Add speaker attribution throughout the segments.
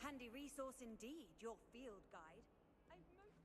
Speaker 1: handy resource indeed, your field guide. I've most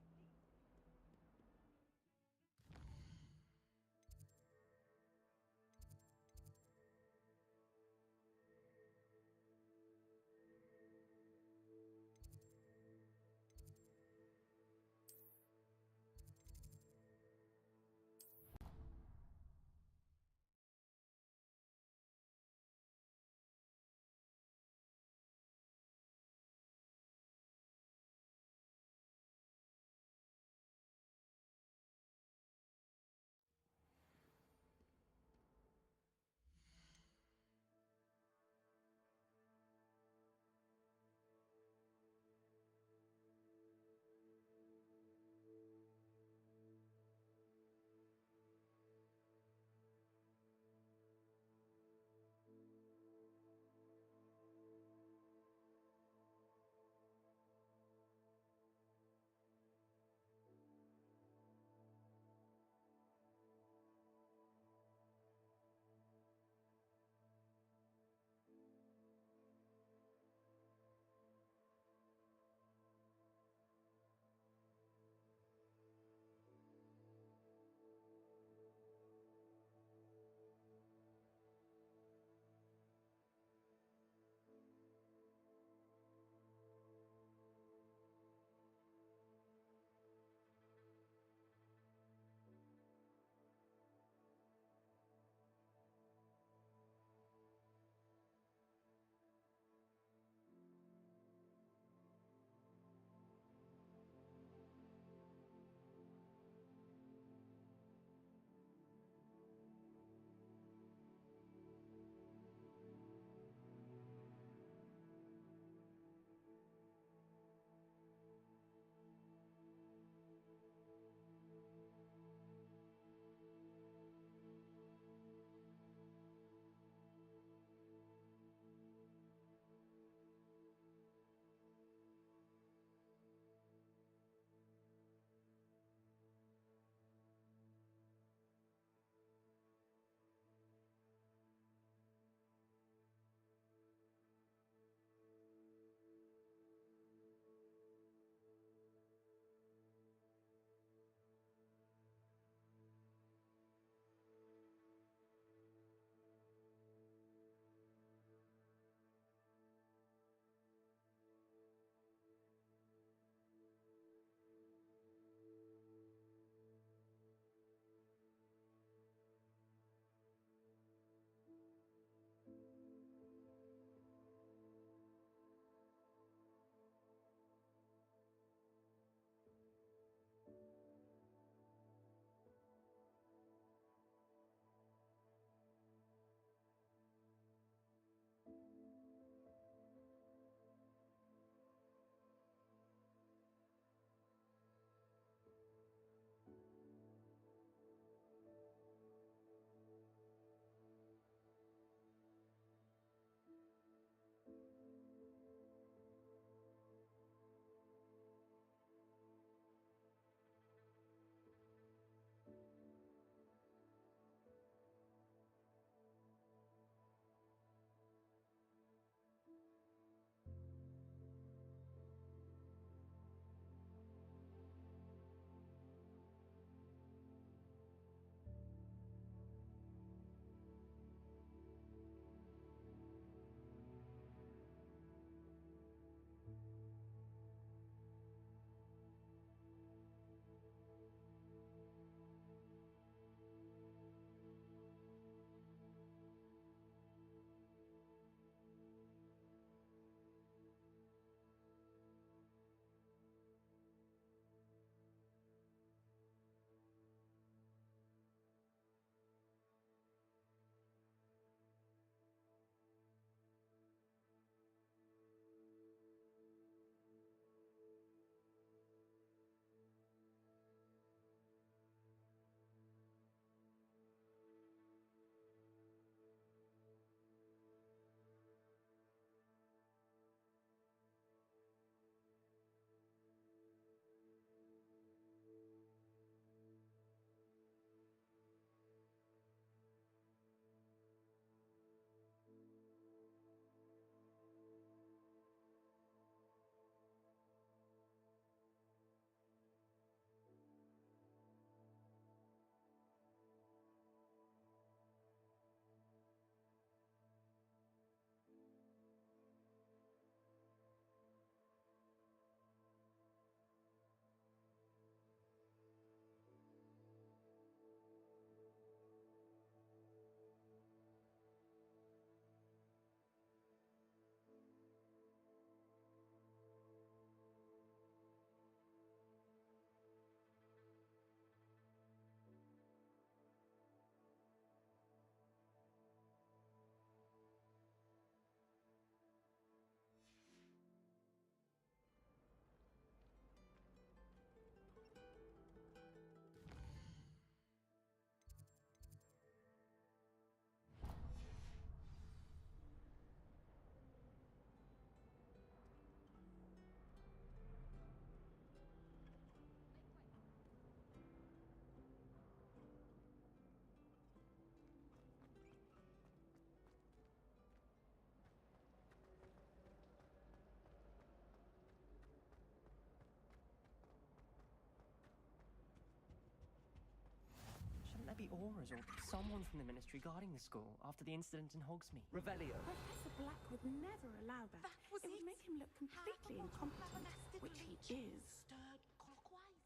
Speaker 2: Aurors or someone from the Ministry guarding the school after the incident in Hogsmeade.
Speaker 3: Revelio.
Speaker 4: Professor Black would never allow that.
Speaker 1: was
Speaker 4: It would make him look completely incompetent, which he is.
Speaker 1: Stirred clockwise.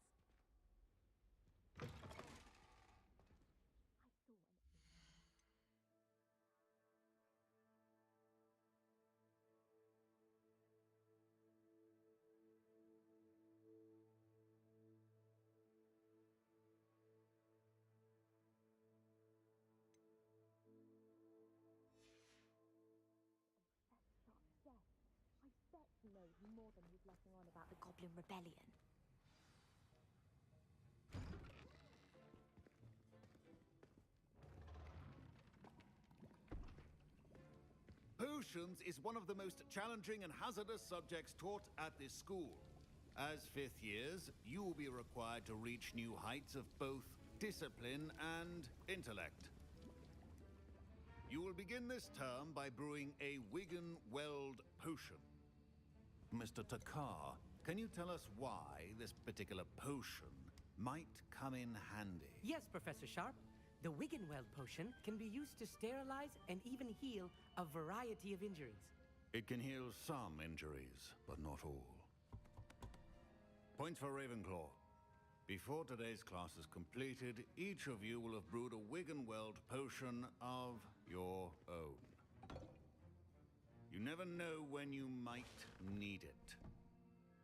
Speaker 5: I bet he knows more than he's letting on about the Goblin Rebellion.
Speaker 6: Potions is one of the most challenging and hazardous subjects taught at this school. As fifth years, you will be required to reach new heights of both discipline and intellect. You will begin this term by brewing a Wigan-Weld potion. Mr. Takar, can you tell us why this particular potion might come in handy?
Speaker 7: Yes, Professor Sharp. The Wiggenweld potion can be used to sterilize and even heal a variety of injuries.
Speaker 6: It can heal some injuries, but not all. Points for Ravenclaw. Before today's class is completed, each of you will have brewed a Wiggenweld potion of your own. You never know when you might need it.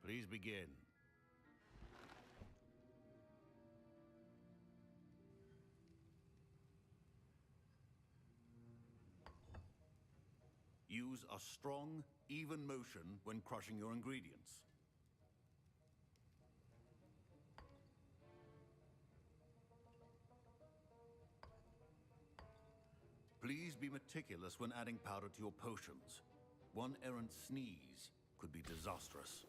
Speaker 6: Please begin. Use a strong, even motion when crushing your ingredients. Please be meticulous when adding powder to your potions. One errant sneeze could be disastrous.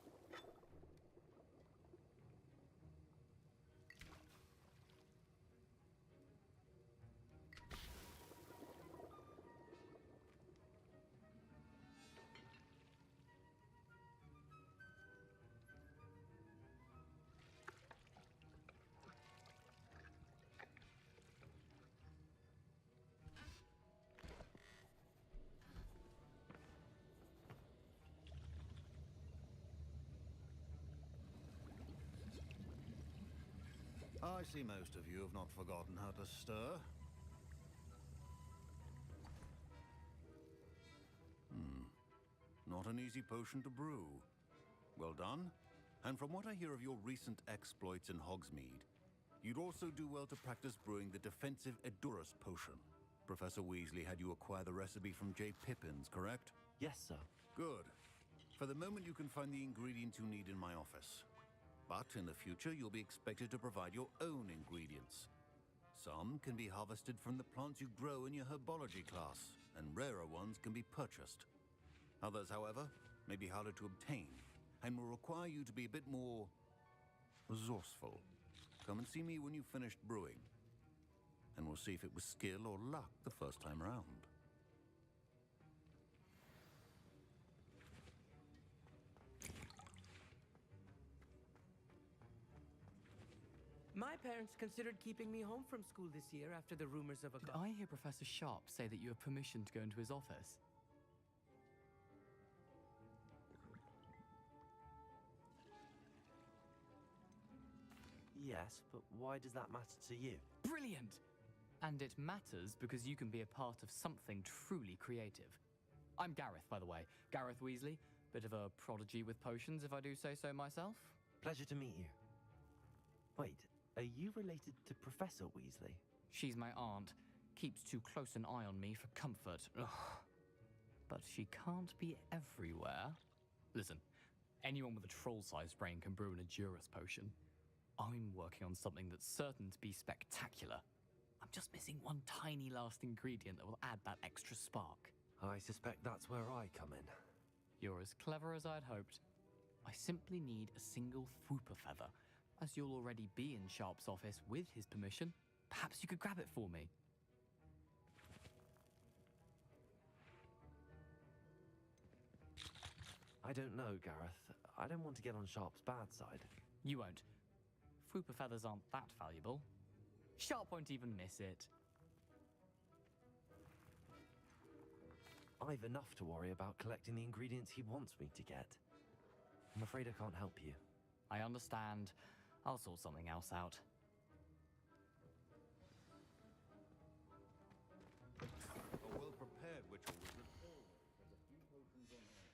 Speaker 6: I see most of you have not forgotten how to stir. Not an easy potion to brew. Well done. And from what I hear of your recent exploits in Hogsmeade, you'd also do well to practice brewing the defensive Edurus potion. Professor Weasley had you acquire the recipe from J. Pippins, correct?
Speaker 3: Yes, sir.
Speaker 6: Good. For the moment, you can find the ingredients you need in my office. But in the future, you'll be expected to provide your own ingredients. Some can be harvested from the plants you grow in your herbology class, and rarer ones can be purchased. Others, however, may be harder to obtain, and will require you to be a bit more resourceful. Come and see me when you've finished brewing, and we'll see if it was skill or luck the first time around.
Speaker 7: My parents considered keeping me home from school this year after the rumors of a...
Speaker 8: Did I hear Professor Sharp say that you have permission to go into his office?
Speaker 3: Yes, but why does that matter to you?
Speaker 8: Brilliant! And it matters because you can be a part of something truly creative. I'm Gareth, by the way. Gareth Weasley. Bit of a prodigy with potions, if I do say so myself.
Speaker 3: Pleasure to meet you. Wait, are you related to Professor Weasley?
Speaker 8: She's my aunt. Keeps too close an eye on me for comfort. Ugh. But she can't be everywhere. Listen, anyone with a troll-sized brain can brew an Edurus potion. I'm working on something that's certain to be spectacular. I'm just missing one tiny last ingredient that will add that extra spark.
Speaker 3: I suspect that's where I come in.
Speaker 8: You're as clever as I'd hoped. I simply need a single Fwooper feather. As you'll already be in Sharp's office with his permission, perhaps you could grab it for me.
Speaker 3: I don't know, Gareth. I don't want to get on Sharp's bad side.
Speaker 8: You won't. Fwooper feathers aren't that valuable. Sharp won't even miss it.
Speaker 3: I've enough to worry about collecting the ingredients he wants me to get. I'm afraid I can't help you.
Speaker 8: I understand. I'll sort something else out.
Speaker 6: A well-prepared witch or wizard always has a few potions on hand.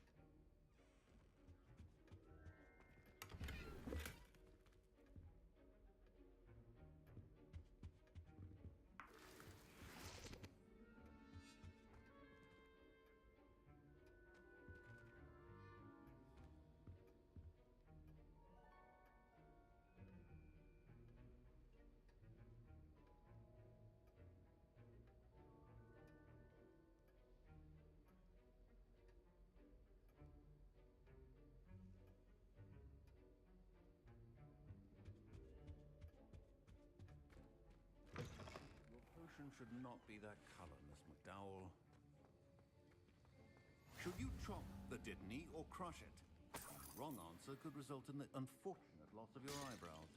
Speaker 6: Should not be that color, Miss McDowell. Should you chop the Dittany or crush it? The wrong answer could result in the unfortunate loss of your eyebrows.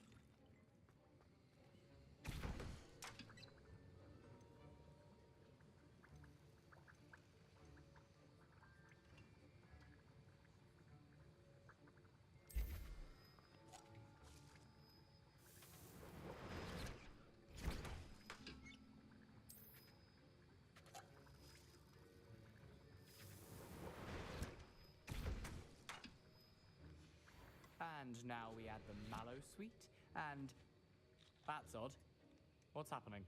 Speaker 8: And now we add the mallow sweet, and that's odd. What's happening?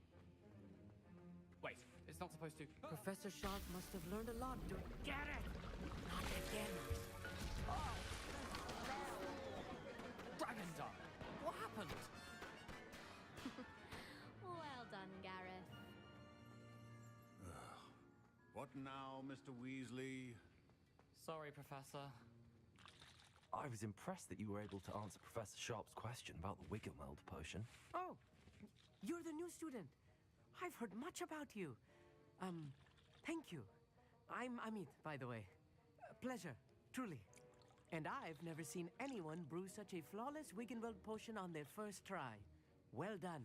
Speaker 8: Wait, it's not supposed to.
Speaker 7: Professor Sharp must have learned a lot to get it! Not again!
Speaker 8: Dragon Dart! What happened?
Speaker 5: Well done, Gareth.
Speaker 6: What now, Mr. Weasley?
Speaker 8: Sorry, Professor.
Speaker 3: I was impressed that you were able to answer Professor Sharp's question about the Wiggenweld potion.
Speaker 7: Oh, you're the new student. I've heard much about you. Thank you. I'm Amit, by the way. Pleasure, truly. And I've never seen anyone brew such a flawless Wiggenweld potion on their first try. Well done.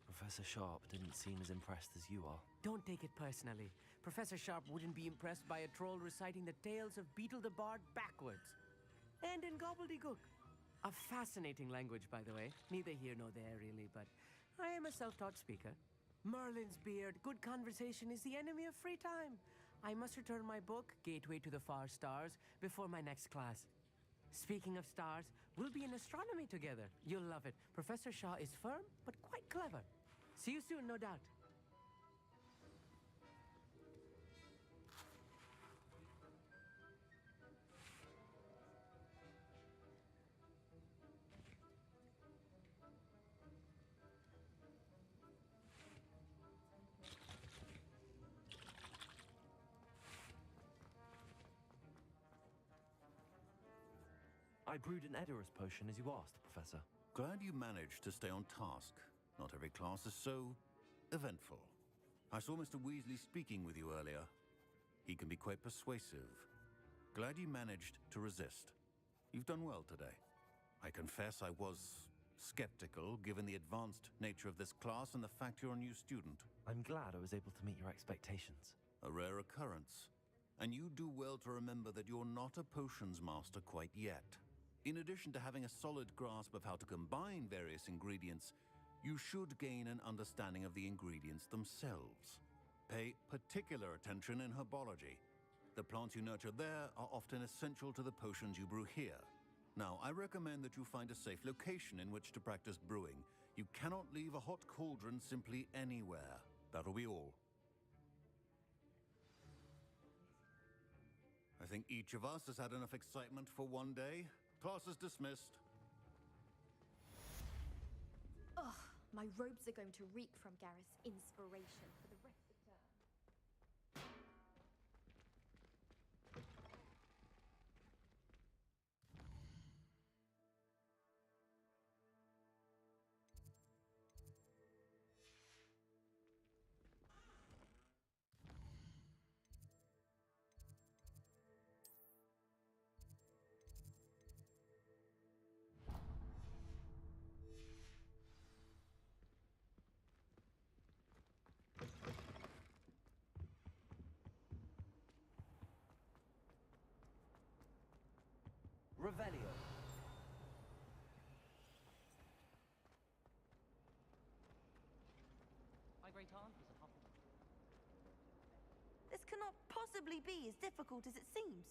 Speaker 3: Professor Sharp didn't seem as impressed as you are.
Speaker 7: Don't take it personally. Professor Sharp wouldn't be impressed by a troll reciting the tales of Beetle the Bard backwards. And in gobbledygook. A fascinating language, by the way. Neither here nor there, really, but I am a self-taught speaker. Merlin's beard, good conversation is the enemy of free time. I must return my book, Gateway to the Far Stars, before my next class. Speaking of stars, we'll be in astronomy together. You'll love it. Professor Shaw is firm, but quite clever. See you soon, no doubt.
Speaker 3: I brewed an Edorus potion as you asked, Professor.
Speaker 6: Glad you managed to stay on task. Not every class is so eventful. I saw Mr. Weasley speaking with you earlier. He can be quite persuasive. Glad you managed to resist. You've done well today. I confess I was skeptical, given the advanced nature of this class and the fact you're a new student.
Speaker 3: I'm glad I was able to meet your expectations.
Speaker 6: A rare occurrence. And you do well to remember that you're not a potions master quite yet. In addition to having a solid grasp of how to combine various ingredients, you should gain an understanding of the ingredients themselves. Pay particular attention in herbology. The plants you nurture there are often essential to the potions you brew here. Now, I recommend that you find a safe location in which to practice brewing. You cannot leave a hot cauldron simply anywhere. That'll be all. I think each of us has had enough excitement for one day. Class is dismissed.
Speaker 5: Ugh, my robes are going to reek from Gareth's inspiration for the rest of the term.
Speaker 7: Revelio.
Speaker 2: My great aunt was a Hufflepuff.
Speaker 1: This cannot possibly be as difficult as it seems.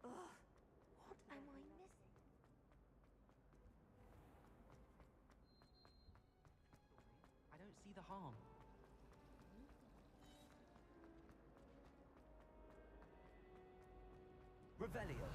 Speaker 1: What am I missing?
Speaker 7: I don't see the harm. Revelio.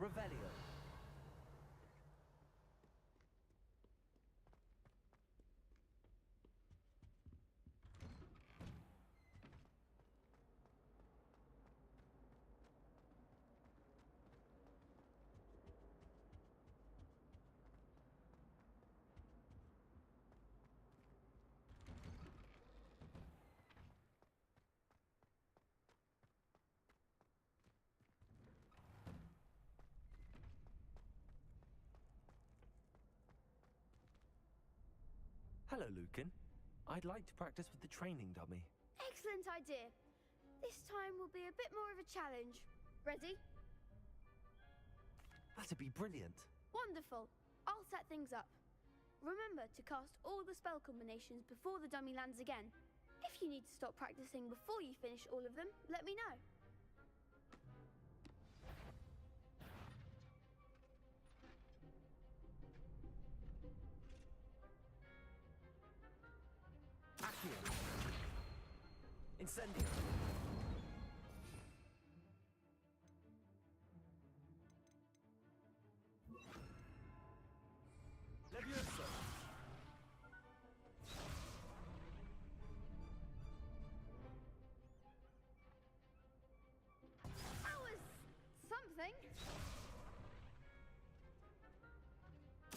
Speaker 3: Revelio. Hello, Lucan. I'd like to practice with the training dummy.
Speaker 4: Excellent idea. This time will be a bit more of a challenge. Ready?
Speaker 3: That'd be brilliant.
Speaker 4: Wonderful. I'll set things up. Remember to cast all the spell combinations before the dummy lands again. If you need to stop practicing before you finish all of them, let me know.
Speaker 3: Accio. Incendio. Levioso.
Speaker 4: That was something.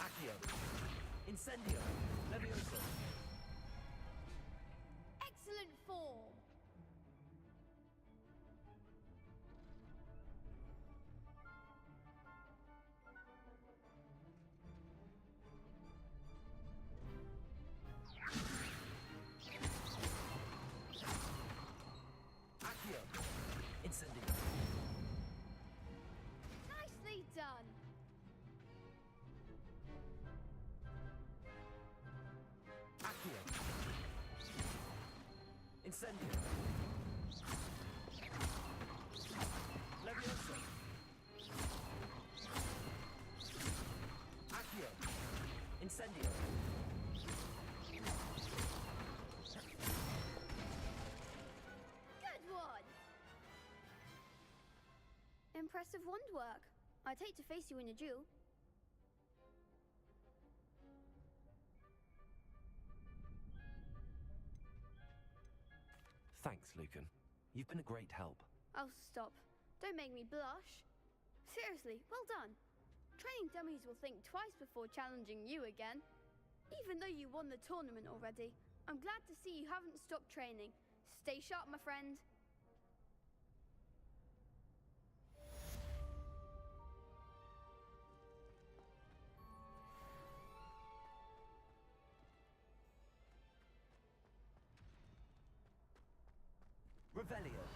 Speaker 3: Accio. Incendio. Levioso.
Speaker 4: Excellent form.
Speaker 3: Accio. Incendio.
Speaker 4: Nicely done.
Speaker 3: Accio. Incendio. Levioso. Accio. Incendio.
Speaker 4: Good one. Impressive wand work. I'd hate to face you in a duel.
Speaker 3: Thanks, Lucan. You've been a great help.
Speaker 4: Oh, stop. Don't make me blush. Seriously, well done. Training dummies will think twice before challenging you again. Even though you won the tournament already, I'm glad to see you haven't stopped training. Stay sharp, my friend.
Speaker 3: Revelio.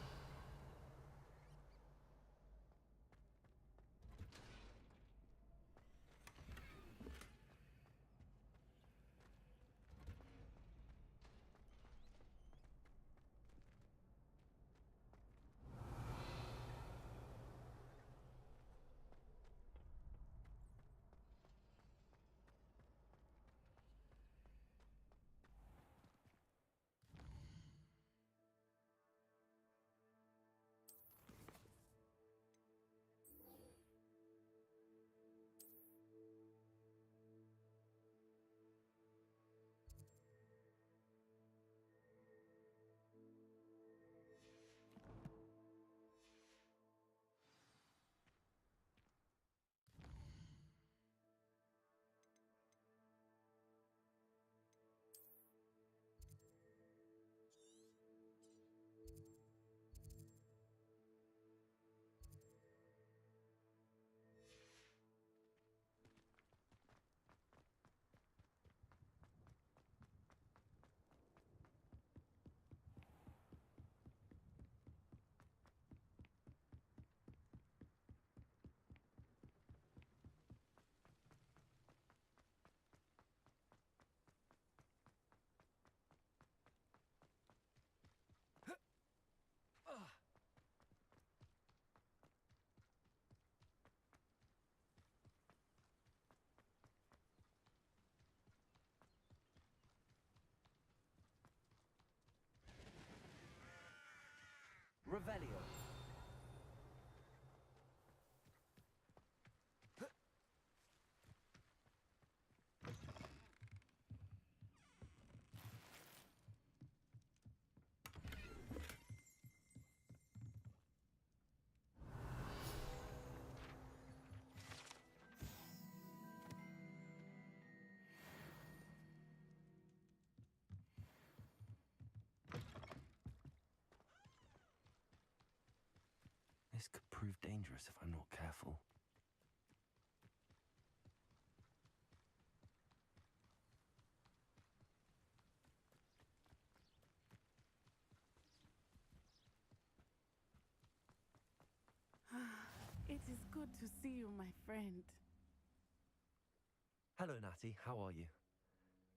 Speaker 3: This could prove dangerous if I'm not careful.
Speaker 9: It is good to see you, my friend.
Speaker 3: Hello, Natty. How are you?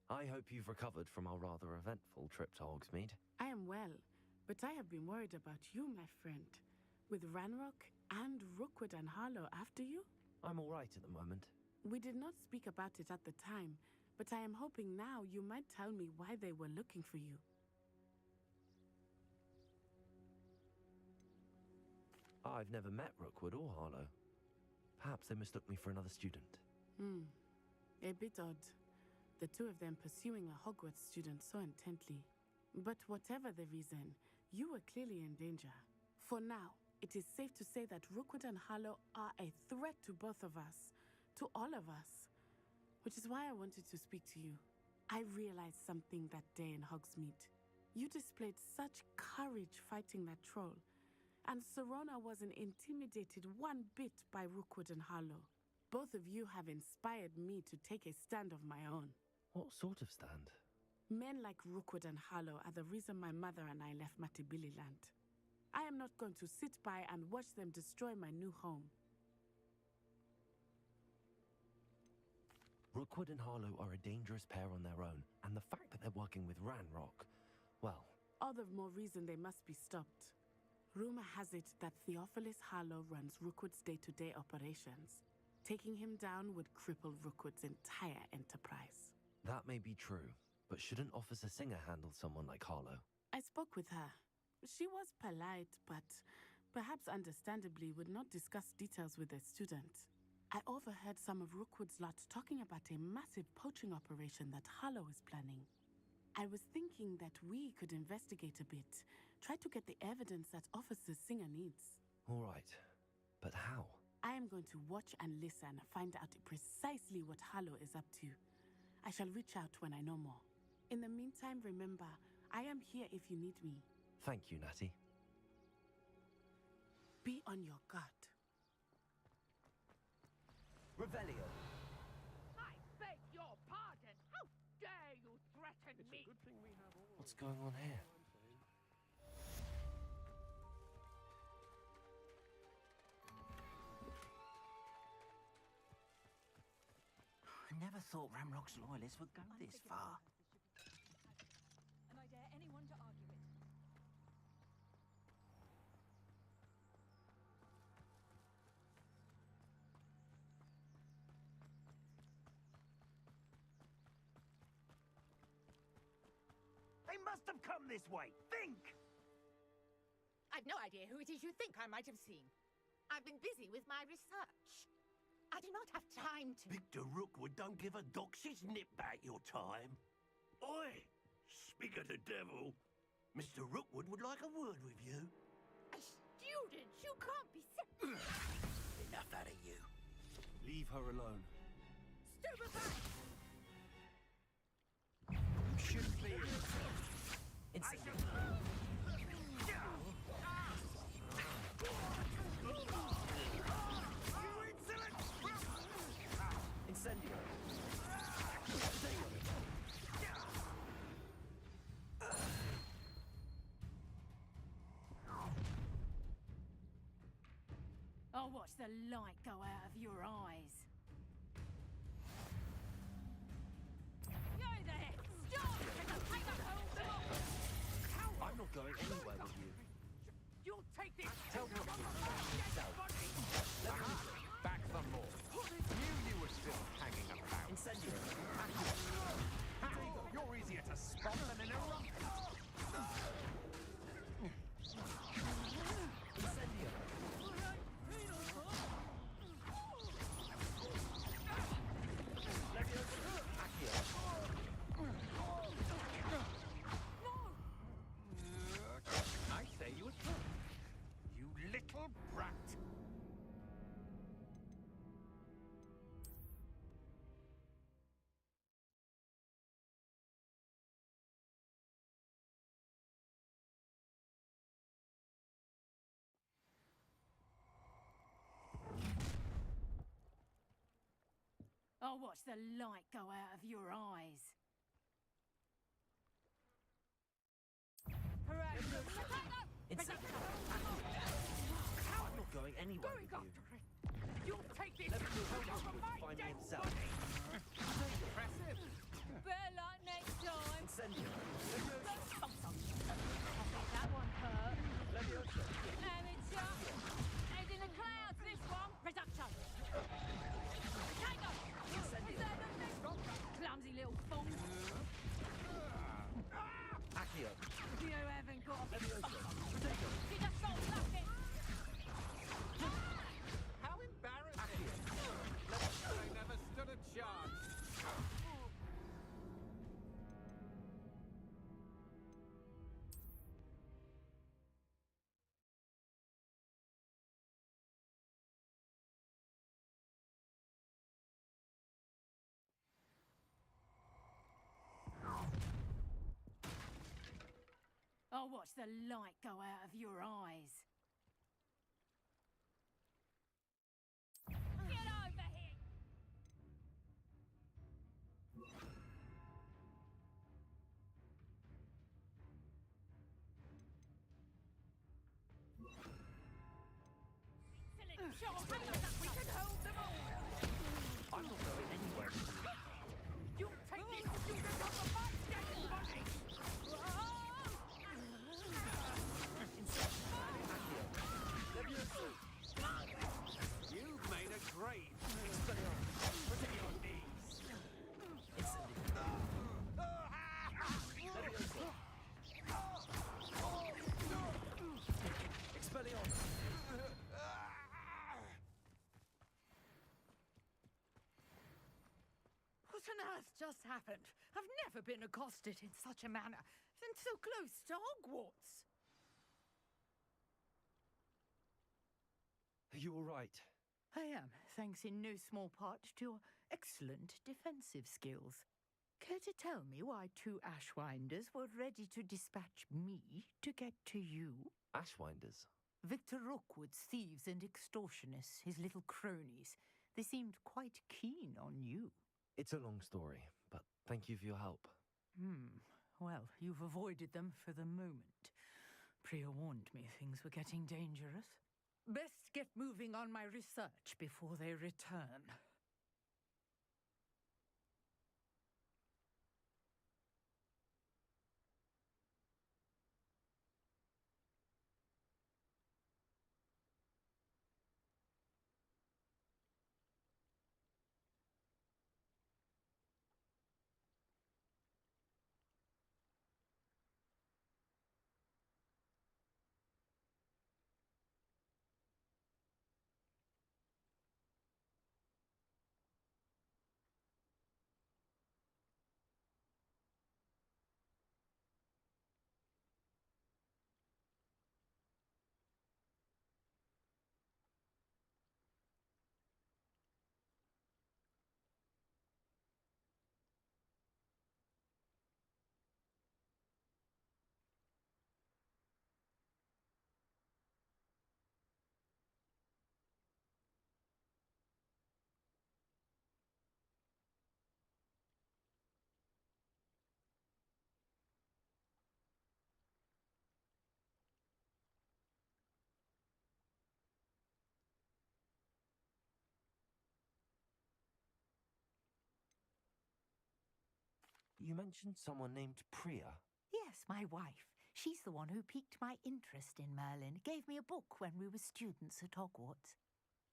Speaker 3: I hope you've recovered from our rather eventful trip to Hogsmeade.
Speaker 9: I am well, but I have been worried about you, my friend. With Ranrock and Rookwood and Harlow after you?
Speaker 3: I'm all right at the moment.
Speaker 9: We did not speak about it at the time, but I am hoping now you might tell me why they were looking for you.
Speaker 3: I've never met Rookwood or Harlow. Perhaps they mistook me for another student.
Speaker 9: A bit odd. The two of them pursuing a Hogwarts student so intently. But whatever the reason, you were clearly in danger. For now, it is safe to say that Rookwood and Harlow are a threat to both of us. To all of us. Which is why I wanted to speak to you. I realized something that day in Hogsmeade. You displayed such courage fighting that troll. And Serona wasn't intimidated one bit by Rookwood and Harlow. Both of you have inspired me to take a stand of my own.
Speaker 3: What sort of stand?
Speaker 9: Men like Rookwood and Harlow are the reason my mother and I left Matibililand. I am not going to sit by and watch them destroy my new home.
Speaker 3: Rookwood and Harlow are a dangerous pair on their own, and the fact that they're working with Ranrock, well...
Speaker 9: All the more reason they must be stopped. Rumor has it that Theophilus Harlow runs Rookwood's day-to-day operations. Taking him down would cripple Rookwood's entire enterprise.
Speaker 3: That may be true, but shouldn't Officer Singer handle someone like Harlow?
Speaker 9: I spoke with her. She was polite, but perhaps understandably would not discuss details with a student. I overheard some of Rookwood's lot talking about a massive poaching operation that Harlow is planning. I was thinking that we could investigate a bit, try to get the evidence that Officer Singer needs.
Speaker 3: All right, but how?
Speaker 9: I am going to watch and listen, find out precisely what Harlow is up to. I shall reach out when I know more. In the meantime, remember, I am here if you need me.
Speaker 3: Thank you, Natty.
Speaker 9: Be on your guard.
Speaker 3: Revelio.
Speaker 10: I beg your pardon. How dare you threaten me?
Speaker 3: What's going on here?
Speaker 11: I never thought Ramrock's loyalists would go this far.
Speaker 1: And I dare anyone to argue it.
Speaker 11: They must have come this way. Think!
Speaker 10: I've no idea who it is you think I might have seen. I've been busy with my research. I do not have time to...
Speaker 11: Victor Rookwood don't give a doxy's nip back your time. Oi! Speak of the devil. Mr. Rookwood would like a word with you.
Speaker 10: A student? You can't be...
Speaker 11: Enough out of you.
Speaker 3: Leave her alone.
Speaker 10: Stupefy!
Speaker 11: You shouldn't be...
Speaker 3: Incendio.
Speaker 1: I'll watch the light go out of your eyes. Yo there! Stop!
Speaker 3: I'm not going anywhere with you.
Speaker 10: You'll take this!
Speaker 3: Tell Rookwood to find himself.
Speaker 12: Back for more. Knew you were still hanging about.
Speaker 3: Incendio.
Speaker 12: Ha! You're easier to spot than an eruption.
Speaker 3: Incendio.
Speaker 13: I'll watch the light go out of your eyes.
Speaker 3: I'm not going anywhere with you.
Speaker 13: You'll take this
Speaker 3: Let me find me himself.
Speaker 13: impressive. Better luck next time.
Speaker 3: Incendio.
Speaker 13: That one hurt.
Speaker 3: Leviosa.
Speaker 13: Amateur. And in the clouds, this one. Reduction. Tango. Is that the next one? Clumsy little fool.
Speaker 3: Accio.
Speaker 13: You haven't got a
Speaker 3: Leviosa. Potato.
Speaker 13: You just so lucky.
Speaker 12: How embarrassing! They never stood a chance.
Speaker 13: I'll watch the light go out of your eyes. Get over here! We can hold them all!
Speaker 3: I'm not going anywhere with you.
Speaker 13: You'll take this if you can have a fight, Daddy Bunny!
Speaker 12: You've made a grave.
Speaker 13: What on earth just happened? I've never been accosted in such a manner, and so close to Hogwarts.
Speaker 3: Are you all right?
Speaker 13: I am, thanks in no small part to your excellent defensive skills. Care to tell me why two Ashwinders were ready to dispatch me to get to you?
Speaker 3: Ashwinders?
Speaker 13: Victor Rookwood's thieves and extortionists, his little cronies. They seemed quite keen on you.
Speaker 3: It's a long story, but thank you for your help.
Speaker 13: Well, you've avoided them for the moment. Priya warned me things were getting dangerous. Best get moving on my research before they return.
Speaker 3: You mentioned someone named Priya.
Speaker 13: Yes, my wife. She's the one who piqued my interest in Merlin, gave me a book when we were students at Hogwarts.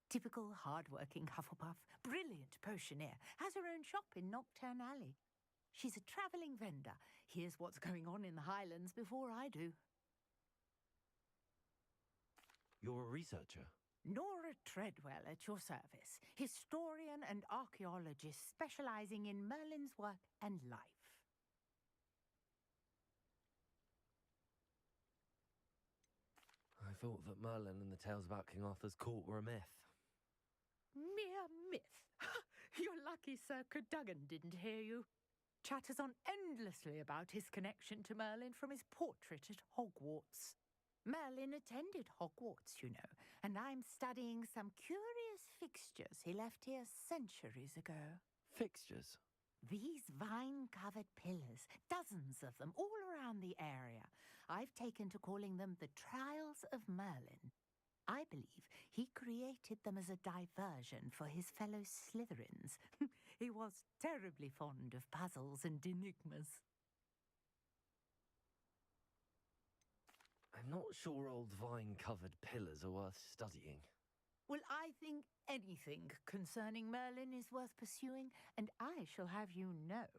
Speaker 13: Typical hard-working Hufflepuff, brilliant potioneer, has her own shop in Knockturn Alley. She's a travelling vendor, hears what's going on in the Highlands before I do.
Speaker 3: You're a researcher?
Speaker 13: Nora Treadwell at your service, historian and archaeologist specialising in Merlin's work and life.
Speaker 3: I thought that Merlin and the tales about King Arthur's court were a myth.
Speaker 13: Mere myth. You're lucky Sir Cadogan didn't hear you. Chatters on endlessly about his connection to Merlin from his portrait at Hogwarts. Merlin attended Hogwarts, you know, and I'm studying some curious fixtures he left here centuries ago.
Speaker 3: Fixtures?
Speaker 13: These vine-covered pillars, dozens of them, all around the area. I've taken to calling them the Trials of Merlin. I believe he created them as a diversion for his fellow Slytherins. He was terribly fond of puzzles and enigmas.
Speaker 3: I'm not sure old vine-covered pillars are worth studying.
Speaker 13: Well, I think anything concerning Merlin is worth pursuing, and I shall have you know,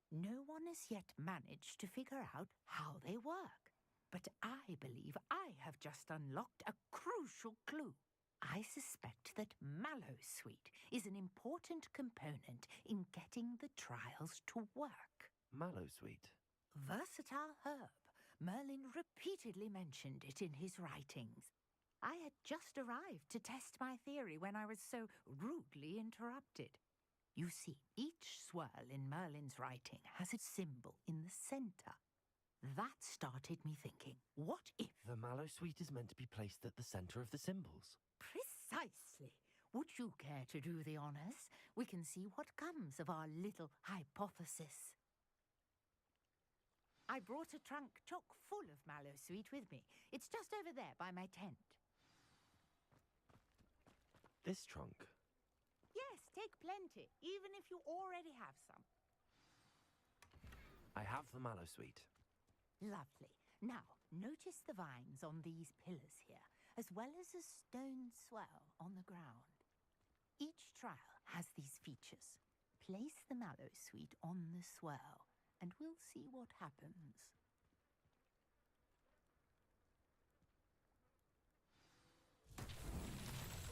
Speaker 13: no one has yet managed to figure out how they work. But I believe I have just unlocked a crucial clue. I suspect that Mallowsweet is an important component in getting the trials to work.
Speaker 3: Mallowsweet?
Speaker 13: Versatile herb. Merlin repeatedly mentioned it in his writings. I had just arrived to test my theory when I was so rudely interrupted. You see, each swirl in Merlin's writing has a symbol in the center. That started me thinking, what if...
Speaker 3: The Mallowsweet is meant to be placed at the center of the symbols.
Speaker 13: Precisely. Would you care to do the honors? We can see what comes of our little hypothesis. I brought a trunk chock full of Mallowsweet with me. It's just over there by my tent.
Speaker 3: This trunk?
Speaker 13: Yes, take plenty, even if you already have some.
Speaker 3: I have the Mallowsweet.
Speaker 13: Lovely. Now, notice the vines on these pillars here, as well as a stone swell on the ground. Each trial has these features. Place the Mallowsweet on the swell, and we'll see what happens.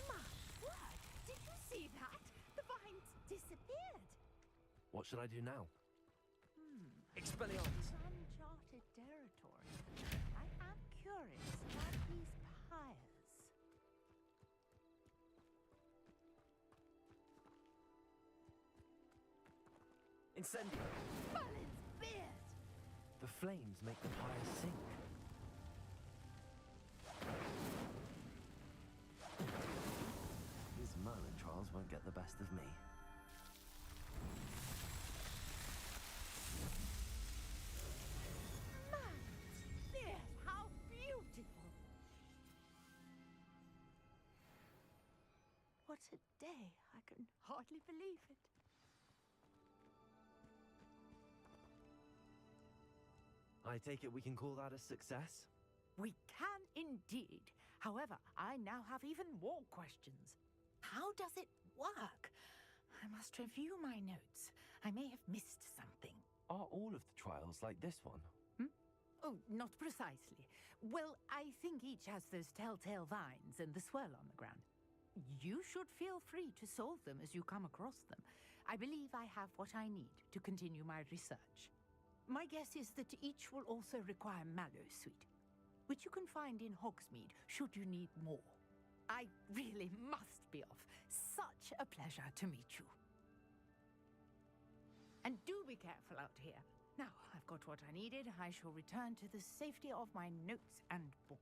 Speaker 13: My word! Did you see that? The vines disappeared.
Speaker 3: What should I do now? Expelliarmus!
Speaker 13: Uncharted territory. I am curious about these pyres.
Speaker 3: Incendio!
Speaker 13: Merlin's beard!
Speaker 3: The flames make the pyres sink. These Merlin trials won't get the best of me.
Speaker 13: Merlin's beard! How beautiful! What a day! I can hardly believe it.
Speaker 3: I take it we can call that a success?
Speaker 13: We can indeed. However, I now have even more questions. How does it work? I must review my notes. I may have missed something.
Speaker 3: Are all of the trials like this one?
Speaker 13: Oh, not precisely. Well, I think each has those telltale vines and the swirl on the ground. You should feel free to solve them as you come across them. I believe I have what I need to continue my research. My guess is that each will also require Mallowsweet, which you can find in Hogsmeade should you need more. I really must be off. Such a pleasure to meet you. And do be careful out here. Now, I've got what I needed. I shall return to the safety of my notes and books.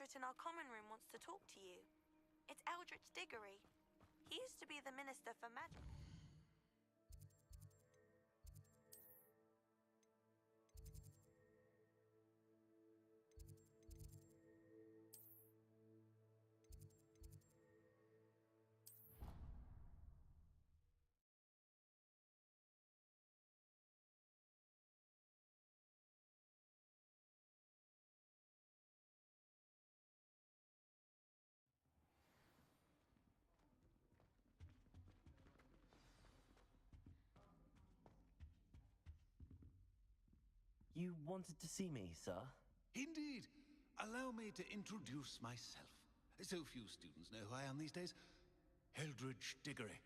Speaker 1: portrait in our common room wants to talk to you. It's Eldritch Diggory. He used to be the Minister for Magic.
Speaker 3: You wanted to see me, sir?
Speaker 6: Indeed. Allow me to introduce myself. So few students know who I am these days. Eldritch Diggory,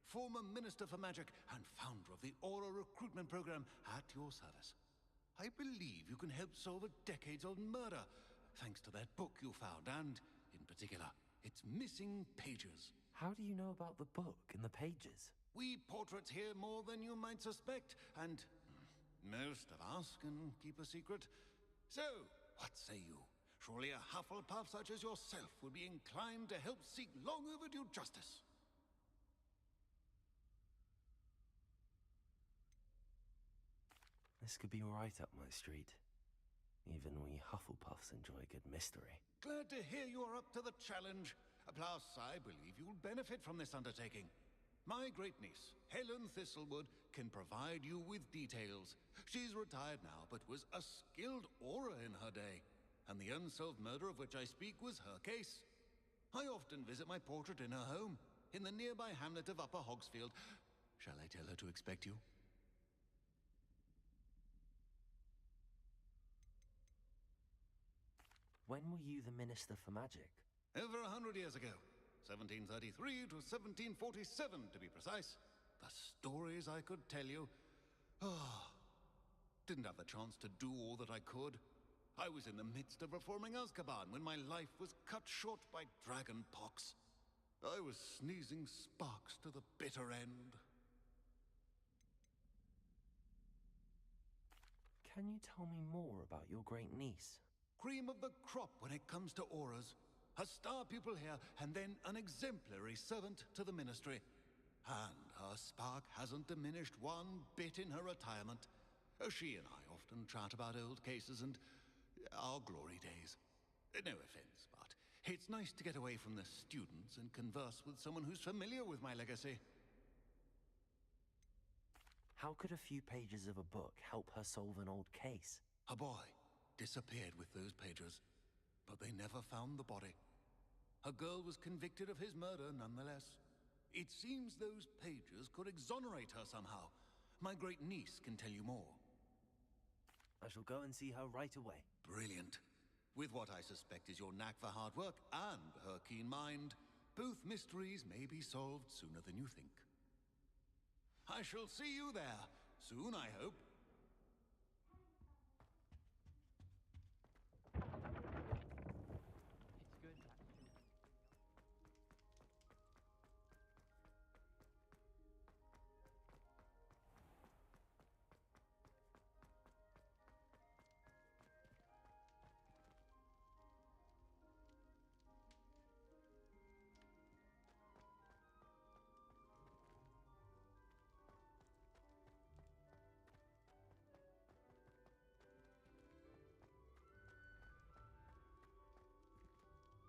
Speaker 6: former Minister for Magic and founder of the Aura Recruitment Program at your service. I believe you can help solve a decades-old murder, thanks to that book you found, and, in particular, its missing pages.
Speaker 3: How do you know about the book and the pages?
Speaker 6: We portraits hear more than you might suspect, and most of us can keep a secret. So, what say you? Surely a Hufflepuff such as yourself would be inclined to help seek long overdue justice.
Speaker 3: This could be right up my street. Even we Hufflepuffs enjoy a good mystery.
Speaker 6: Glad to hear you are up to the challenge. Plus, I believe you'll benefit from this undertaking. My great-niece, Helen Thistlewood, can provide you with details. She's retired now, but was a skilled aura in her day. And the unsolved murder of which I speak was her case. I often visit my portrait in her home, in the nearby hamlet of Upper Hogsfield. Shall I tell her to expect you?
Speaker 3: When were you the Minister for Magic?
Speaker 6: Over 100 years ago. 1733 to 1747, to be precise. The stories I could tell you. Didn't have the chance to do all that I could. I was in the midst of reforming Azkaban when my life was cut short by dragon pox. I was sneezing sparks to the bitter end.
Speaker 3: Can you tell me more about your great niece?
Speaker 6: Cream of the crop when it comes to auras. A star pupil here, and then an exemplary servant to the ministry. And her spark hasn't diminished one bit in her retirement. She and I often chat about old cases and our glory days. No offense, but it's nice to get away from the students and converse with someone who's familiar with my legacy.
Speaker 3: How could a few pages of a book help her solve an old case?
Speaker 6: A boy disappeared with those pages, but they never found the body. A girl was convicted of his murder nonetheless. It seems those pages could exonerate her somehow. My great niece can tell you more.
Speaker 3: I shall go and see her right away.
Speaker 6: Brilliant. With what I suspect is your knack for hard work and her keen mind, both mysteries may be solved sooner than you think. I shall see you there soon, I hope.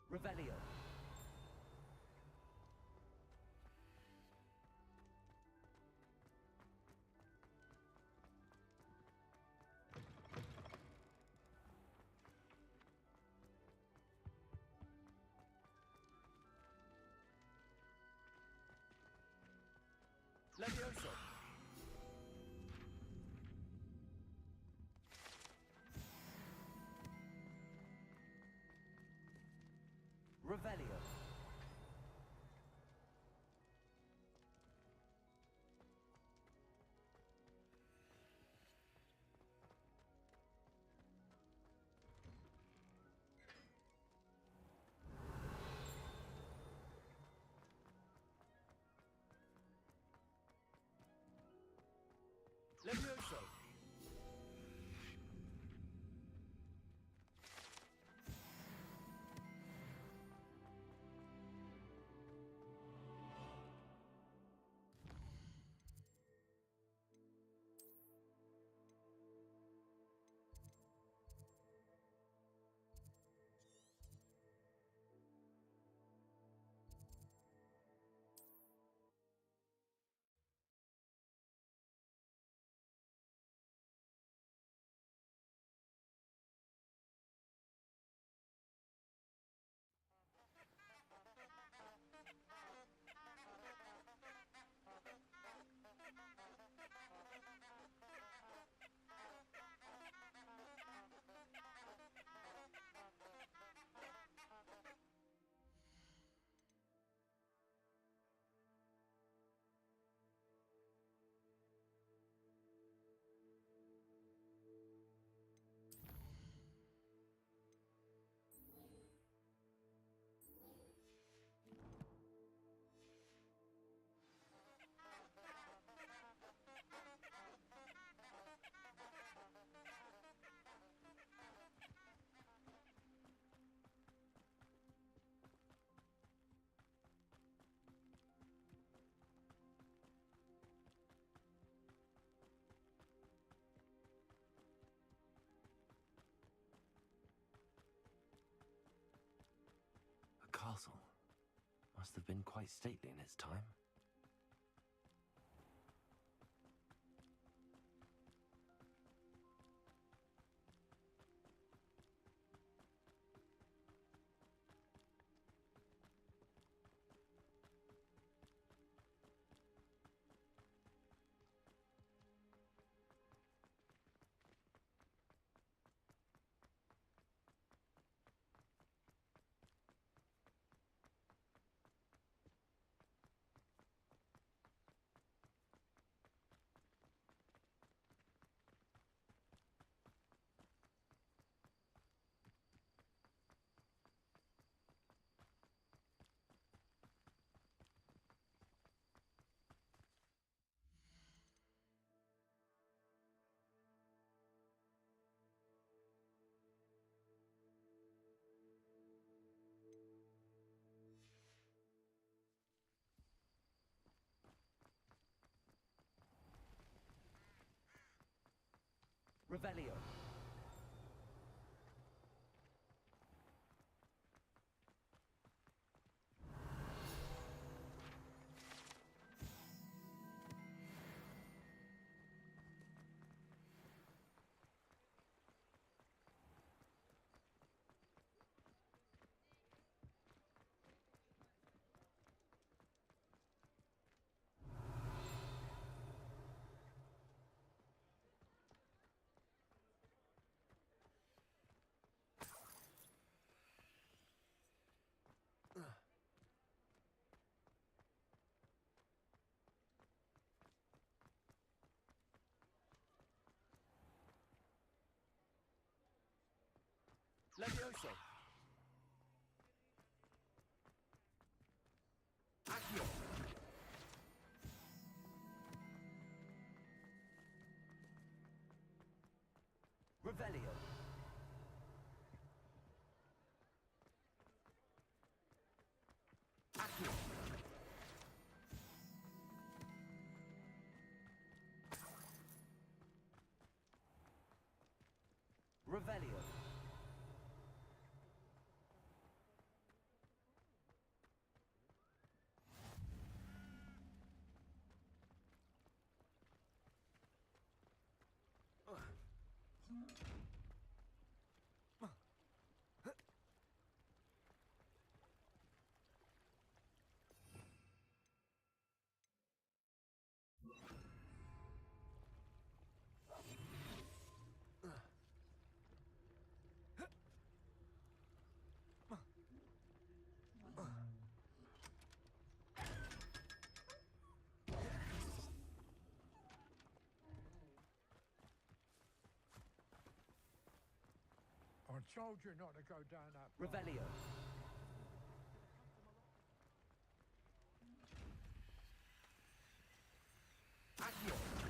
Speaker 3: Revelio. Levioso. Revelio. Levioso. castle. Must have been quite stately in its time.
Speaker 7: Revelio.
Speaker 3: Levioso! Accio! Revelio! Accio! Revelio!
Speaker 12: I told you not to go down that path.
Speaker 7: Revelio.
Speaker 3: Accio!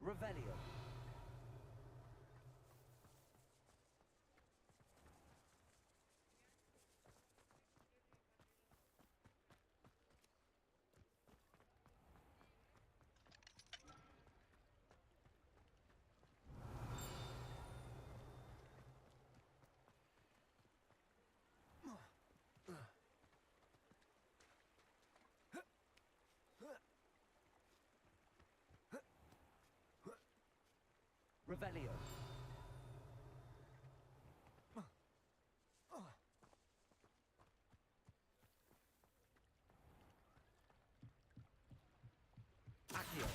Speaker 3: Revelio. Revelio. Accio.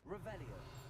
Speaker 3: Revelio.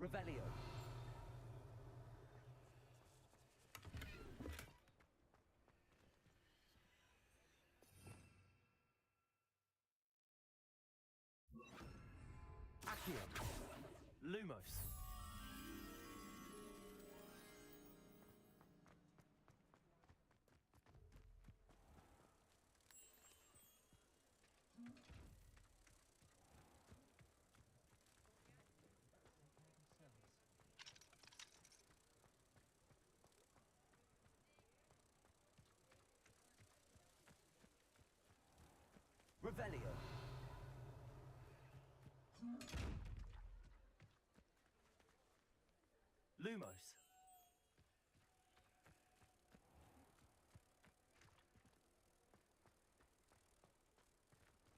Speaker 3: Revelio. Accio. Lumos. Revelio. Lumos.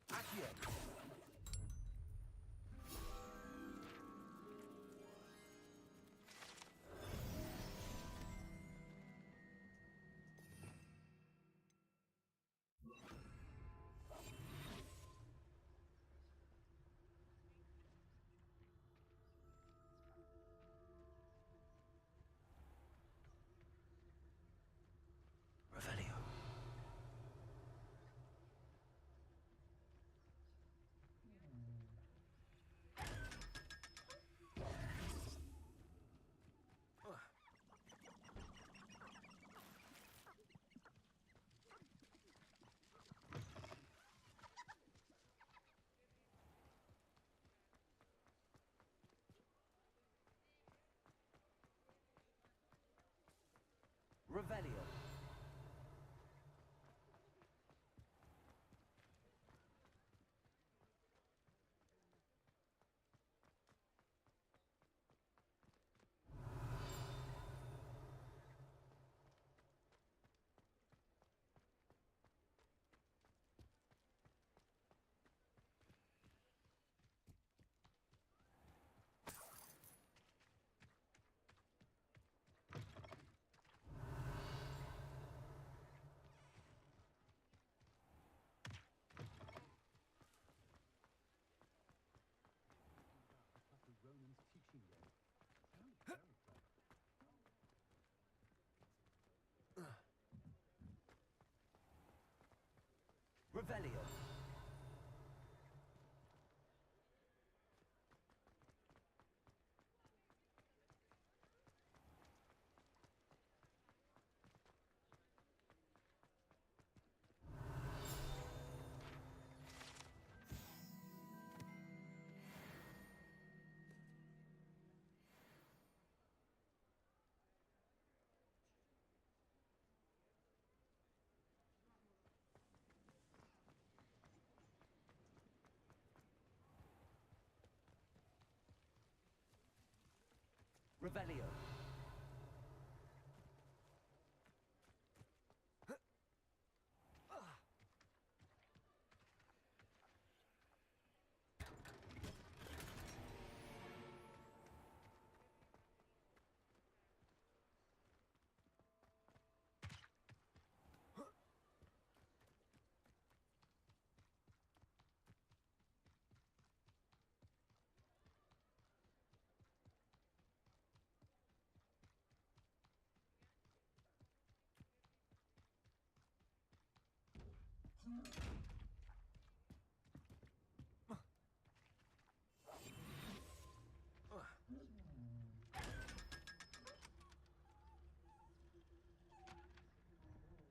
Speaker 3: Accio. Revelio. Revelio. Revelio. Revelio.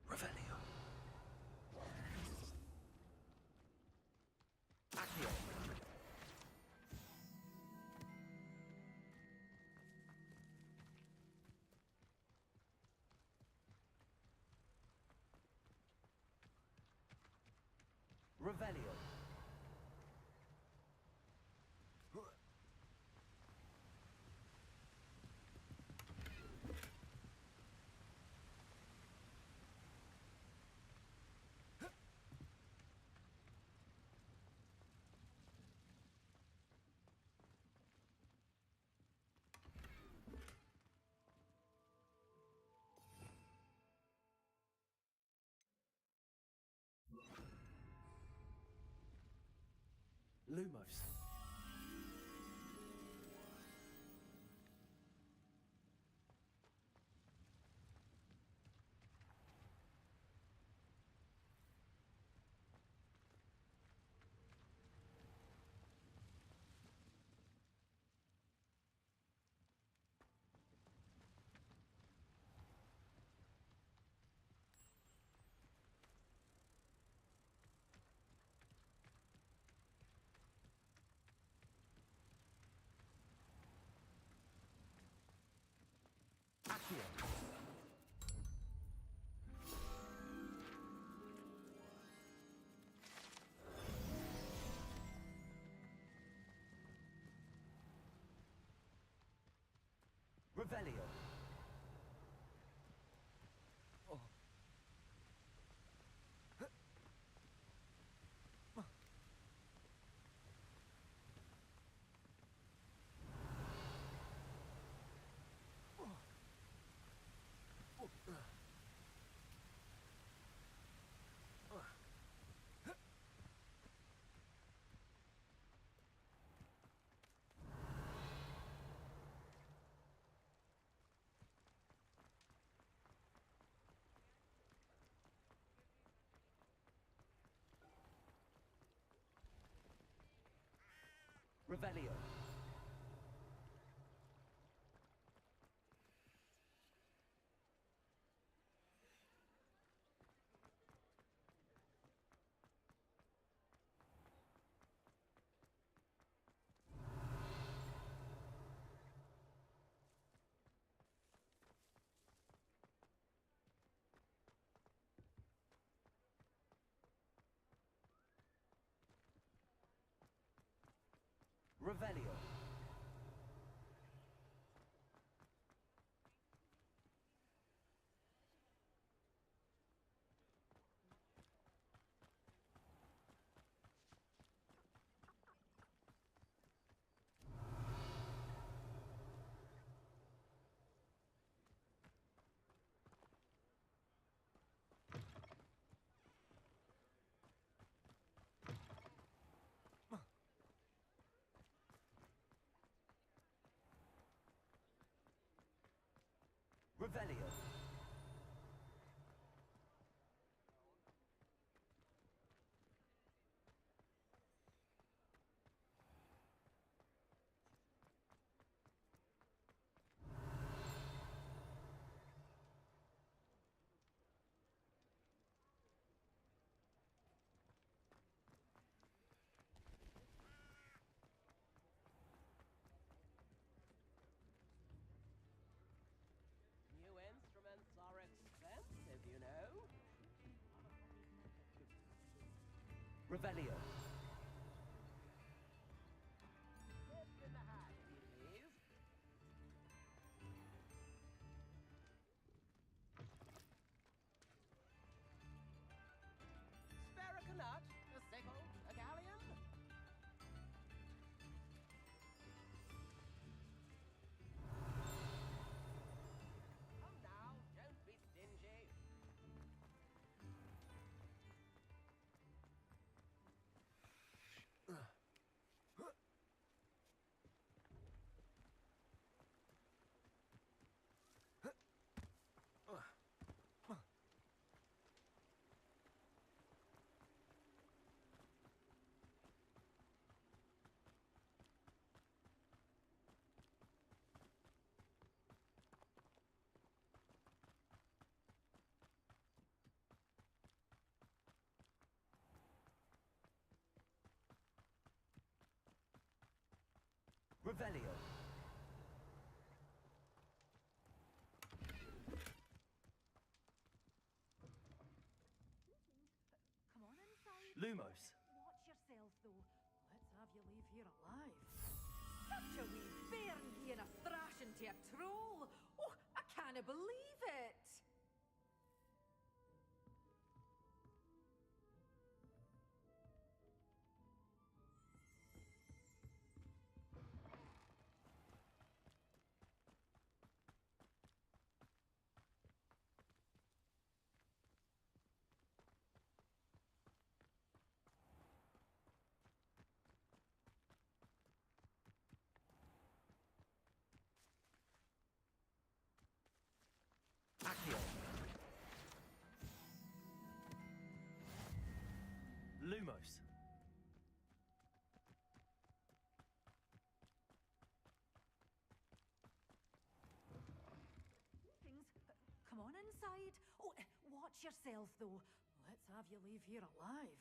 Speaker 3: Revelio. Accio. Revelio. Lumos. Accio. Revelio. Oh. Revelio. Revelio. Revelio.
Speaker 7: New instruments are expensive, you know.
Speaker 3: Revelio.
Speaker 7: Lift in the hat, please. Spare a nut, a sickle, a galleon. Come now, don't be stingy.
Speaker 3: Revelio.
Speaker 13: Come on inside.
Speaker 3: Lumos.
Speaker 13: Watch yourself, though. Let's have you leave here alive. Such a wee bairn giving a thrashing to a troll. Oh, I can't believe it.
Speaker 3: Accio. Lumos.
Speaker 13: Come on inside. Oh, watch yourself, though. Let's have you leave here alive.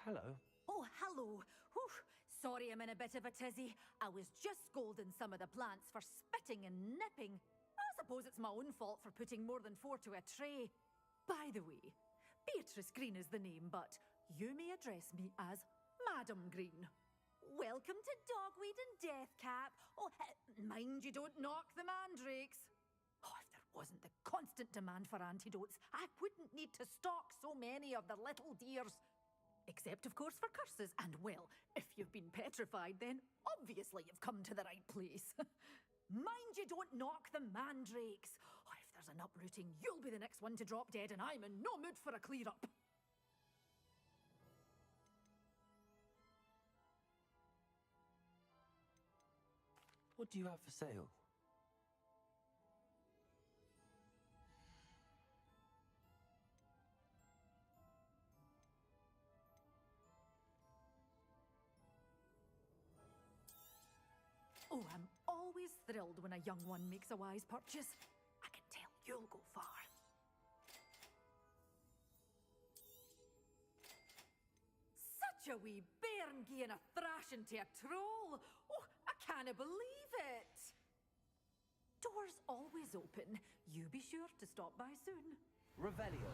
Speaker 3: Hello.
Speaker 13: Oh, hello. Whew. Sorry I'm in a bit of a tizzy. I was just scolding some of the plants for spitting and nipping. I suppose it's my own fault for putting more than 4 to a tray. By the way, Beatrice Green is the name, but you may address me as Madam Green. Welcome to Dogweed and Deathcap. Oh, mind you don't knock the mandrakes. Oh, if there wasn't the constant demand for antidotes, I wouldn't need to stock so many of the little dears. Except, of course, for curses. And, well, if you've been petrified, then obviously you've come to the right place. Mind you don't knock the mandrakes. Oh, if there's an uprooting, you'll be the next one to drop dead, and I'm in no mood for a clear-up.
Speaker 3: What do you have for sale?
Speaker 13: Oh, I'm always thrilled when a young one makes a wise purchase. I can tell you'll go far. Such a wee bairn gieing a thrashing to a troll. Oh, I can't believe it. Doors always open. You be sure to stop by soon.
Speaker 3: Revelio.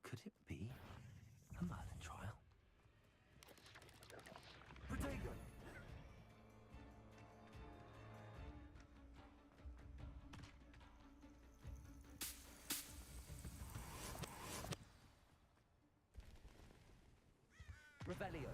Speaker 3: Could it be a Merlin trial? Protego! Revelio.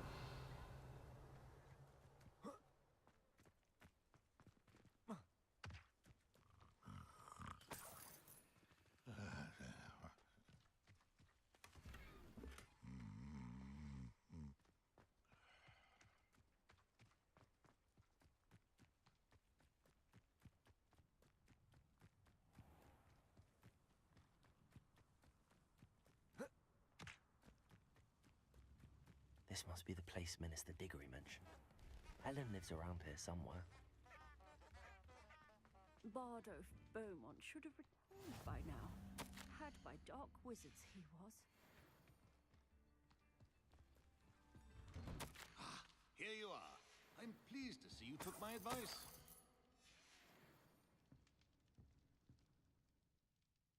Speaker 3: This must be the place Minister Diggory mentioned. Helen lives around here somewhere.
Speaker 14: Bardolph Beaumont should have returned by now. Had by dark wizards he was.
Speaker 6: Ah, here you are. I'm pleased to see you took my advice.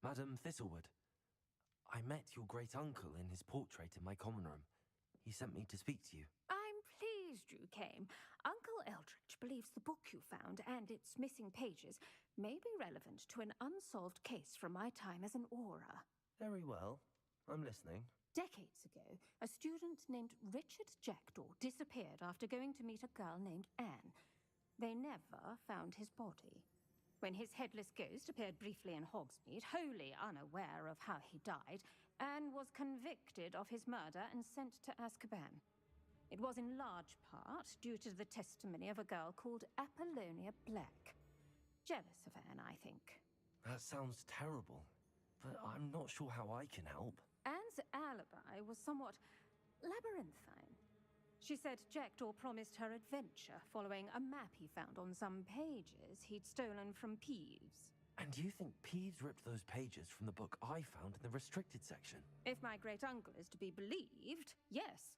Speaker 3: Madam Thistlewood, I met your great-uncle in his portrait in my common room. He sent me to speak to you.
Speaker 14: I'm pleased you came. Uncle Eldridge believes the book you found and its missing pages may be relevant to an unsolved case from my time as an aura.
Speaker 3: Very well. I'm listening.
Speaker 14: Decades ago, a student named Richard Jackdaw disappeared after going to meet a girl named Anne. They never found his body. When his headless ghost appeared briefly in Hogsmeade, wholly unaware of how he died, Anne was convicted of his murder and sent to Azkaban. It was in large part due to the testimony of a girl called Apollonia Black. Jealous of Anne, I think.
Speaker 3: That sounds terrible, but I'm not sure how I can help.
Speaker 14: Anne's alibi was somewhat labyrinthine. She said Jackdaw promised her adventure following a map he found on some pages he'd stolen from Peeves.
Speaker 3: And you think Peeves ripped those pages from the book I found in the restricted section?
Speaker 14: If my great-uncle is to be believed, yes.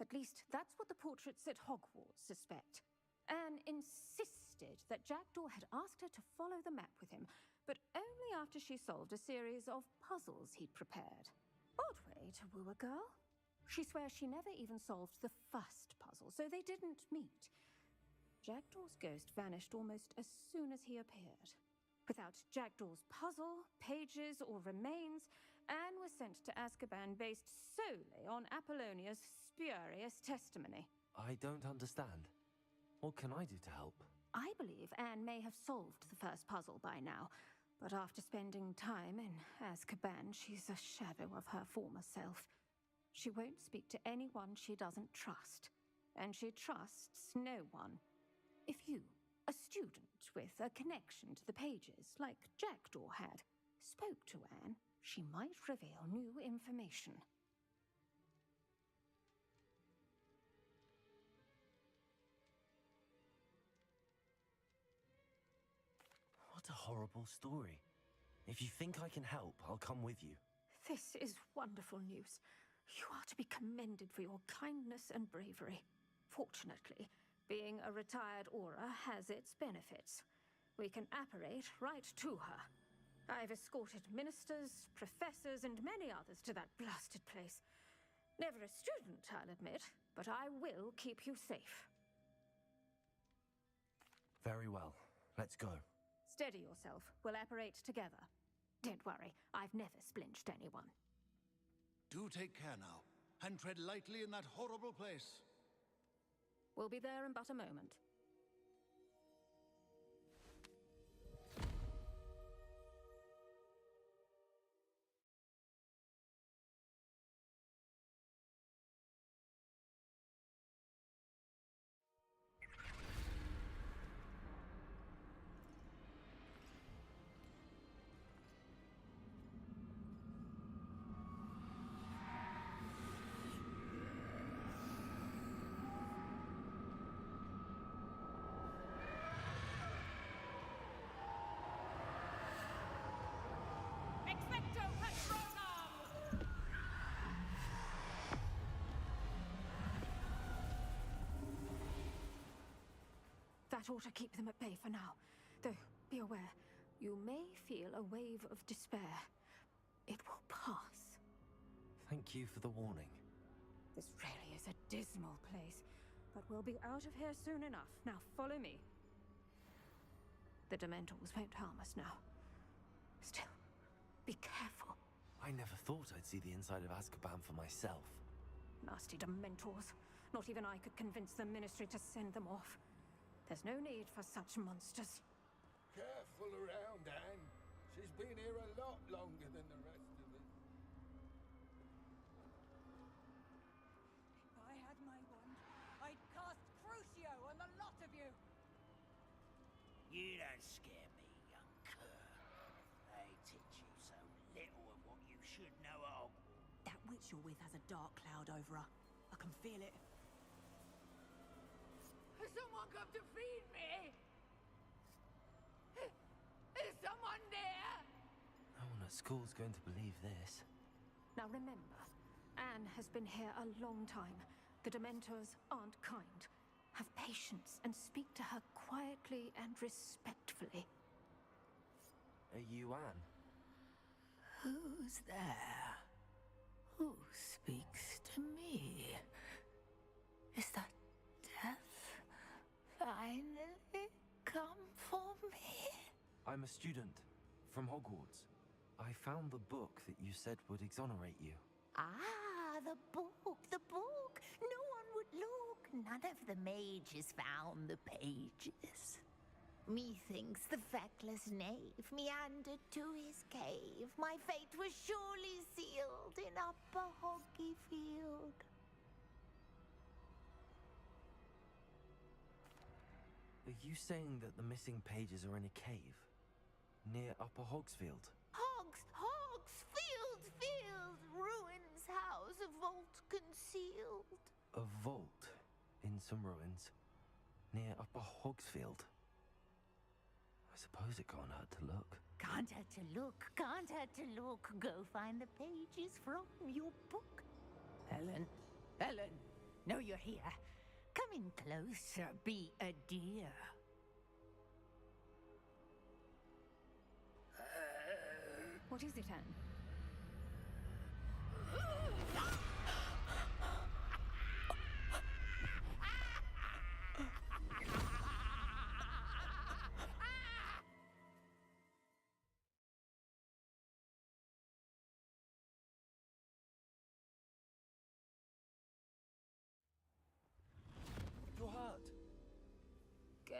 Speaker 14: At least that's what the portraits at Hogwarts suspect. Anne insisted that Jackdaw had asked her to follow the map with him, but only after she solved a series of puzzles he'd prepared. Odd way to woo a girl. She swears she never even solved the first puzzle, so they didn't meet. Jackdaw's ghost vanished almost as soon as he appeared. Without Jackdaw's puzzle, pages, or remains, Anne was sent to Azkaban based solely on Apollonia's spurious testimony.
Speaker 3: I don't understand. What can I do to help?
Speaker 14: I believe Anne may have solved the first puzzle by now, but after spending time in Azkaban, she's a shadow of her former self. She won't speak to anyone she doesn't trust, and she trusts no one. If you, a student with a connection to the pages, like Jackdaw had, spoke to Anne, she might reveal new information.
Speaker 3: What a horrible story. If you think I can help, I'll come with you.
Speaker 14: This is wonderful news. You are to be commended for your kindness and bravery. Fortunately, being a retired Auror has its benefits. We can apparate right to her. I've escorted ministers, professors, and many others to that blasted place. Never a student, I'll admit, but I will keep you safe.
Speaker 3: Very well. Let's go.
Speaker 14: Steady yourself. We'll apparate together. Don't worry, I've never splinched anyone.
Speaker 6: Do take care now, and tread lightly in that horrible place.
Speaker 14: We'll be there in but a moment. That ought to keep them at bay for now. Though, be aware, you may feel a wave of despair. It will pass.
Speaker 3: Thank you for the warning.
Speaker 14: This really is a dismal place, but we'll be out of here soon enough. Now follow me. The Dementors won't harm us now. Still, be careful.
Speaker 3: I never thought I'd see the inside of Azkaban for myself.
Speaker 14: Nasty Dementors. Not even I could convince the Ministry to send them off. There's no need for such monsters.
Speaker 12: Careful around, Anne. She's been here a lot longer than the rest of us.
Speaker 15: If I had my wand, I'd cast Crucio on the lot of you.
Speaker 11: You don't scare me, young cur. They teach you so little of what you should know at Hogwarts.
Speaker 10: That witch you're with has a dark cloud over her. I can feel it.
Speaker 15: Has someone come to feed me? Is someone there?
Speaker 3: No one at school's going to believe this.
Speaker 14: Now remember, Anne has been here a long time. The Dementors aren't kind. Have patience and speak to her quietly and respectfully.
Speaker 3: Are you Anne?
Speaker 13: Who's there? Who speaks to me? Is that death finally come for me?
Speaker 3: I'm a student from Hogwarts. I found the book that you said would exonerate you.
Speaker 13: Ah, the book, the book. No one would look. None of the mages found the pages. Methinks the feckless knave meandered to his cave. My fate was surely sealed in Upper Hoggyfield.
Speaker 3: Are you saying that the missing pages are in a cave? Near Upper Hogsfield?
Speaker 13: Hogsfield, ruins house, a vault concealed.
Speaker 3: A vault in some ruins near Upper Hogsfield? I suppose it can't hurt to look.
Speaker 13: Can't hurt to look, can't hurt to look. Go find the pages from your book. Helen, know you're here. Come in closer, be a dear.
Speaker 14: What is it, Anne?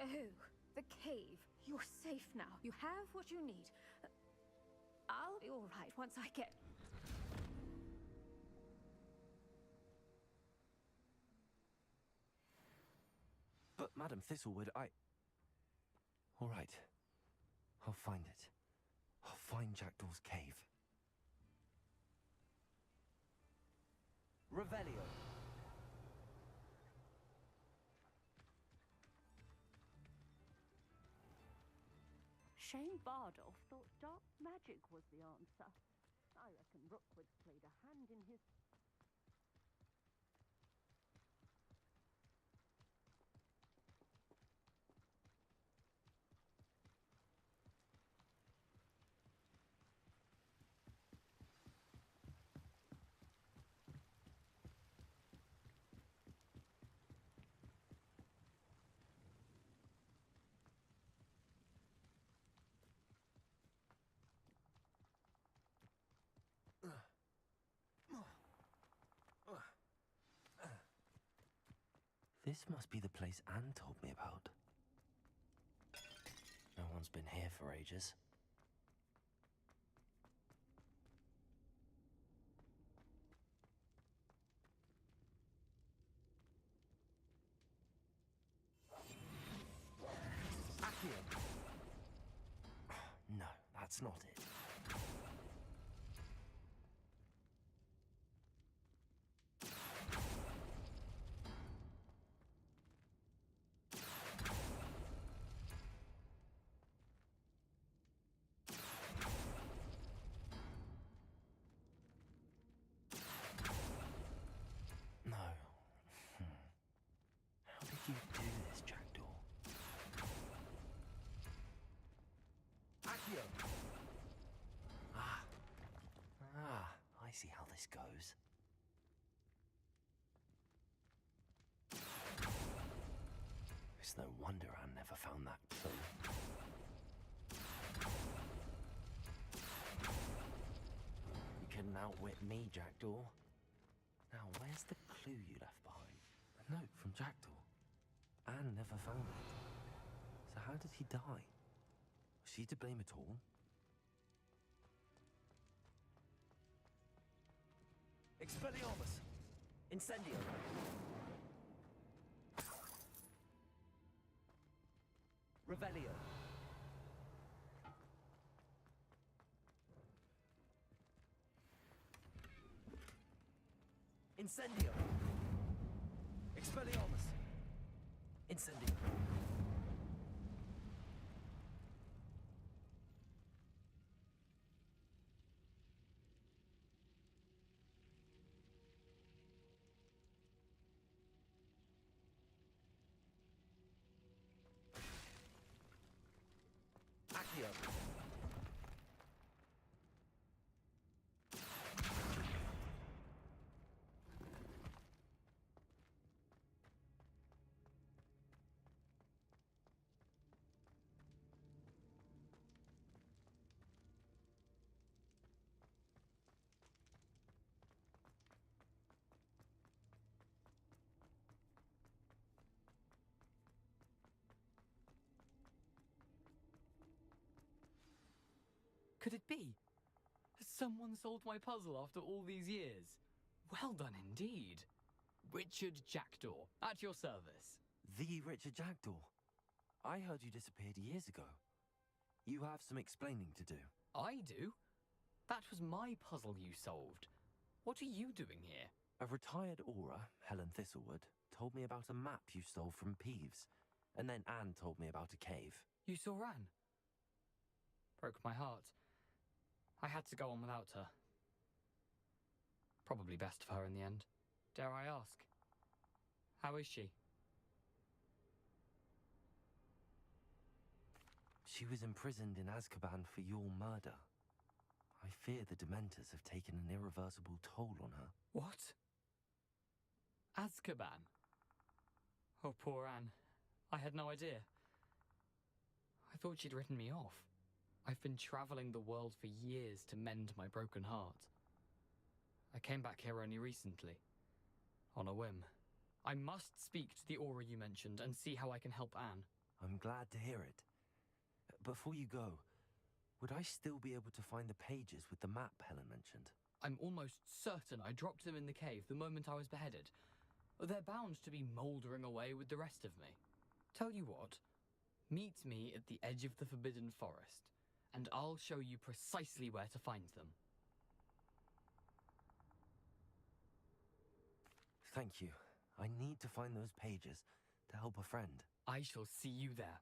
Speaker 14: Oh, the cave. You're safe now. You have what you need. I'll be all right once I get...
Speaker 3: But, Madam Thistlewood, All right. I'll find it. I'll find Jackdaw's cave. Revelio.
Speaker 16: Shane Bardolph thought dark magic was the answer. I reckon Rookwood's played a hand in his...
Speaker 3: This must be the place Anne told me about. No one's been here for ages. Accio! No, that's not it. No. How did you do this, Jackdaw? Accio! I see how this goes. It's no wonder Anne never found that clue. You couldn't outwit me, Jackdaw. Now, where's the clue you left behind? A note from Jackdaw. Anne never found it. So how did he die? Was she to blame at all? Expelliarmus! Incendio! Revelio! Incendio! Expelliarmus! Incendio! Accio!
Speaker 8: Could it be? Has someone solved my puzzle after all these years? Well done indeed. Richard Jackdaw, at your service.
Speaker 3: The Richard Jackdaw. I heard you disappeared years ago. You have some explaining to do.
Speaker 8: I do? That was my puzzle you solved. What are you doing here?
Speaker 3: A retired aura, Helen Thistlewood, told me about a map you stole from Peeves. And then Anne told me about a cave.
Speaker 8: You saw Anne? Broke my heart. I had to go on without her. Probably best for her in the end. Dare I ask? How is she?
Speaker 3: She was imprisoned in Azkaban for your murder. I fear the Dementors have taken an irreversible toll on her.
Speaker 8: What? Azkaban? Oh, poor Anne. I had no idea. I thought she'd written me off. I've been traveling the world for years to mend my broken heart. I came back here only recently, on a whim. I must speak to the aura you mentioned and see how I can help Anne.
Speaker 3: I'm glad to hear it. Before you go, would I still be able to find the pages with the map Helen mentioned?
Speaker 8: I'm almost certain I dropped them in the cave the moment I was beheaded. They're bound to be mouldering away with the rest of me. Tell you what, meet me at the edge of the Forbidden Forest, and I'll show you precisely where to find them.
Speaker 3: Thank you. I need to find those pages to help a friend.
Speaker 8: I shall see you there.